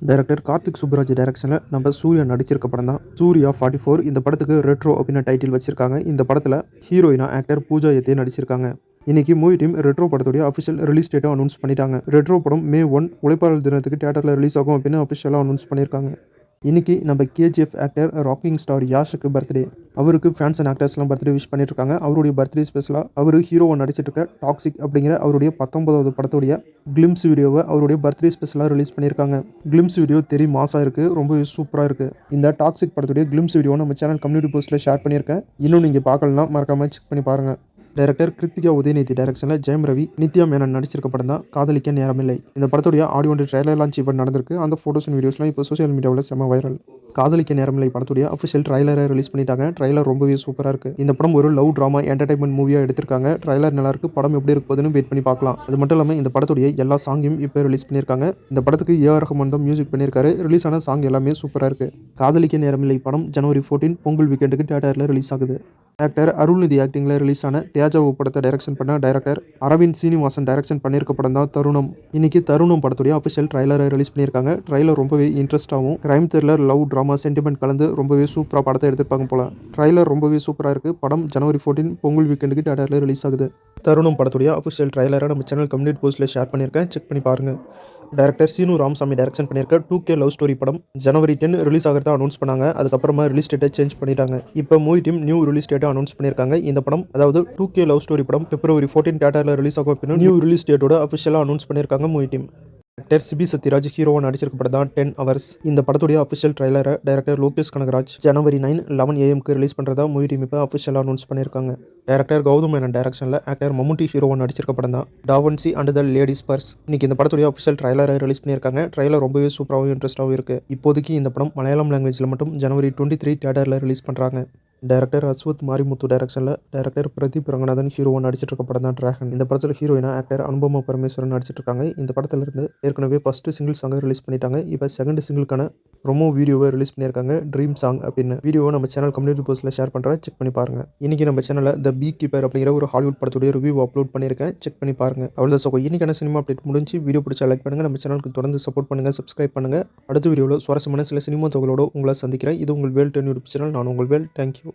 Director Karthik Subbaraj டைரக்ஷனில் நம்ம சூர்யா நடிச்சிருக்க படம் தான் சூர்யா 44. இந்த படத்துக்கு ரெட்ரோ அப்படின்னு டைட்டில் வச்சிருக்காங்க. இந்த படத்தில் ஹீரோயினா ஆக்டர் பூஜா எத்தே நடிச்சிருக்காங்க. இன்னைக்கு மூவி டீம் ரெட்ரோ படத்துடைய அஃபிஷியல் ரிலீஸ் டேட்டை அனௌன்ஸ் பண்ணிட்டாங்க. ரெட்ரோ படம் May 1 உழைப்பாளர் தினத்துக்கு தியேட்டரில் ரிலீஸ் ஆகும் அப்படின்னு அஃபிஷியலாக அனௌன்ஸ் பண்ணியிருக்காங்க. இன்னைக்கு நம்ம KGF ஆக்டர் ராக்கிங் ஸ்டார் யாஷுக்கு பர்த்டே. அவருக்கு ஃபேன்ஸ் அண்ட் ஆக்டர்ஸ்லாம் பர்த்டே விஷ் பண்ணியிருக்காங்க. அவருடைய பர்த்டே ஸ்பெஷலாக அவர் ஹீரோவை நடிச்சிட்டு இருக்க டாக்ஸிக் அப்படிங்கிற அவருடைய 19வது படத்துடைய கிளிம்ஸ் வீடியோவை அவருடைய பர்த்டே ஸ்பெஷலாக ரிலீஸ் பண்ணியிருக்காங்க. கிளிம்ஸ் வீடியோ மாசாக இருக்குது, ரொம்பவே சூப்பராக இருக்குது. இந்த டாக்ஸிக் படத்துடைய கிளிம்ஸ் வீடியோ நம்ம சேனல் கம்யூனிட்டி போஸ்ட்டில் ஷேர் பண்ணியிருக்கேன். இன்னும் நீங்கள் பார்க்கலன்னா மறக்காமல் செக் பண்ணி பாருங்கள். டைரக்டர் கிருத்திகா உதயநிதி டைரக்ஷனில் ஜெயம் ரவி, நித்யா மேனன் நடிச்சிருக்க படம் தான் காதலிக்க நேரமில்லை. இந்த படத்துடைய audio and trailer launch event நடந்திருக்கு. அந்த ஃபோட்டோஸ் அண்ட் வீடியோஸ்லாம் இப்போ சோஷியல் மீடியாவில் செம்ம வைரல். காதலிக்க நேரமில்லை படத்துடைய அஃபிஷியல் ட்ரைலரை ரிலீஸ் பண்ணிட்டாங்க. ட்ரைலர் ரொம்பவே சூப்பராக இருக்குது. இந்த படம் ஒரு லவ் ட்ராமா என்டர்டைன்மெண்ட் மூவியாக எடுத்திருக்காங்க. ட்ரைலர் நல்லா இருக்குது. படம் எப்படி இருக்க போகுதுன்னு வெயிட் பண்ணி பார்க்கலாம். அது மட்டும் இல்லாமல் இந்த படத்துடைய எல்லா சாங்கையும் இப்போ ரிலீஸ் பண்ணியிருக்காங்க. இந்த படத்துக்கு A.R. ரஹ்மான் தான் மியூசிக் பண்ணியிருக்காரு. ரிலீஸ் ஆன சாங் எல்லாமே சூப்பராக இருக்குது. காதலிக்க நேரமில்லை படம் January 14 பொங்கல் வீக்கெண்டுக்கு தியேட்டரில் ரிலீஸ் ஆகுது. ஆக்டர் அருள்நிதி ஆக்டிங்கில் ரிலீஸ் ஆன தேஜாவு படத்தை டைரக்ஷன் பண்ண டைரக்டர் அரவிந்த் சீனிவாசன் டைரக்ஷன் பண்ணியிருக்க படம் தான் தருணம். இன்னைக்கு தருணம் படத்துடைய அஃபிஷியல் ட்ரைலரை ரிலீஸ் பண்ணியிருக்காங்க. ட்ரைலர் ரொம்பவே இன்ட்ரெஸ்டாகவும் crime thriller, love drama, sentiment கலந்து ரொம்பவே சூப்பராக படத்தை எடுத்திருப்பாங்க போல. ட்ரைலர் ரொம்பவே சூப்பராக இருக்குது. படம் January 14 பொங்கல் வீக்கெண்டுக்கு தியேட்டரில் ரிலீஸ் ஆகுது. தருணம் படத்துடைய அஃபிஷியல் ட்ரைலரை நம்ம சேனல் கம்யூனிட்டி போஸ்ட்டில் ஷேர் பண்ணியிருக்கேன். செக் பண்ணி பாருங்கள். டைரக்டர் சீனு ராமசாமி டைரக்ஷன் பண்ணியிருக்க 2K லவ் ஸ்டோரி படம் January 10 ரிலீஸ் ஆகிறதா அனௌன்ஸ் பண்ணாங்க. அதுக்கப்புறமா ரிலீஸ் டேட்டை சேஞ்ச் பண்ணிட்டாங்க. இப்போ மூவி டீம் நியூ ரிலீஸ் டேட்டை அனௌன்ஸ் பண்ணியிருக்காங்க. இந்த படம் அதாவது 2K லவ் ஸ்டோரி படம் February 14 தியேட்டரில் ரிலீஸ் ஆகும் அப்படின்னு நியூ ரிலீஸ் டேட்டோட அஃபிஷியலாக அனௌன்ஸ் பண்ணியிருக்காங்க movie team. Actor Sibi Sathyaraj ஹீரோவாக நடிச்சிருக்க படம் தான் 10 Hours. இந்த படத்துடைய அஃபிஷியல் ட்ரைலரை director Lokesh Kanagaraj January 9 11 AM release பண்ணுறதா மூவி டீம் இப்போ அஃபிஷியலாக அனௌன்ஸ் பண்ணியிருக்காங்க. டைரக்டர் கௌதம் மேனன் டைரக்ஷனில் ஆக்டர் மம்முட்டி ஹீரோவாக நடிச்சிருக்க படம் தான் da Vinci and the ladies purse. இன்னைக்கு இந்த படத்துடைய அஃபிஷியல் ட்ரைலரை ரிலீஸ் பண்ணியிருக்காங்க. ட்ரைலர் ரொம்பவே சூப்பராகவும் இன்ட்ரெஸ்டாகவும் இருக்குது. இப்போதைக்கு இந்த படம் மலையாளம் லாங்குவேஜில் மட்டும் January 23 தியேட்டரில் ரிலீஸ் பண்ணுறாங்க. டைரக்டர் அஸ்வத் மாரிமுத்து டைரக்ஷனில் டைரக்டர் பிரதீப் ரங்கநாதன் ஹீரோவாக நடிச்சிட்டு இருக்க படம் தான் டிராகன். இந்த படத்தில் ஹீரோயினா ஆக்டர் அனுபமா பரமேஸ்வரன் நடிச்சிட்டு இருக்காங்க. இந்த படத்திலிருந்து ஏற்கனவே ஃபர்ஸ்ட் சிங்கிள் சாங்கை ரிலீஸ் பண்ணிட்டாங்க. இப்போ செகண்ட் சிங்கிள்கான ப்ரோமோ வீடியோவை ரிலீஸ் பண்ணியிருக்காங்க. ட்ரீம் சாங் அப்படின்னு வீடியோவை நம்ம சேனல் கம்யூனிட்டி போஸ்ட்டில் ஷேர் பண்ணுறேன். செக் பண்ணி பாருங்கள். இன்றைக்கி நம்ம சேனலில் த பீ கீப்பர் அப்படிங்கிற ஒரு ஹாலிவுட் படத்துடைய ரிவ்யூ அப்லோட் பண்ணியிருக்கேன். செக் பண்ணி பாருங்கள். அவ்வளோதான். ஸோ இன்றைக்கான சினிமா அப்டேட் முடிஞ்சு. வீடியோ பிடிச்சா லைக் பண்ணுங்கள். நம்ம சேனலுக்கு தொடர்ந்து சப்போர்ட் பண்ணுங்கள், சப்ஸ்கிரைப் பண்ணுங்கள். அடுத்த வீடியோவில் சுவாரஸ்யமான சில சினிமா தொகைகளோடு உங்களை சந்திக்கிறேன். இது உங்கள் வேல் 10 யூடியூப் சேனல். நான் உங்கள் வேல். தேங்க்யூ.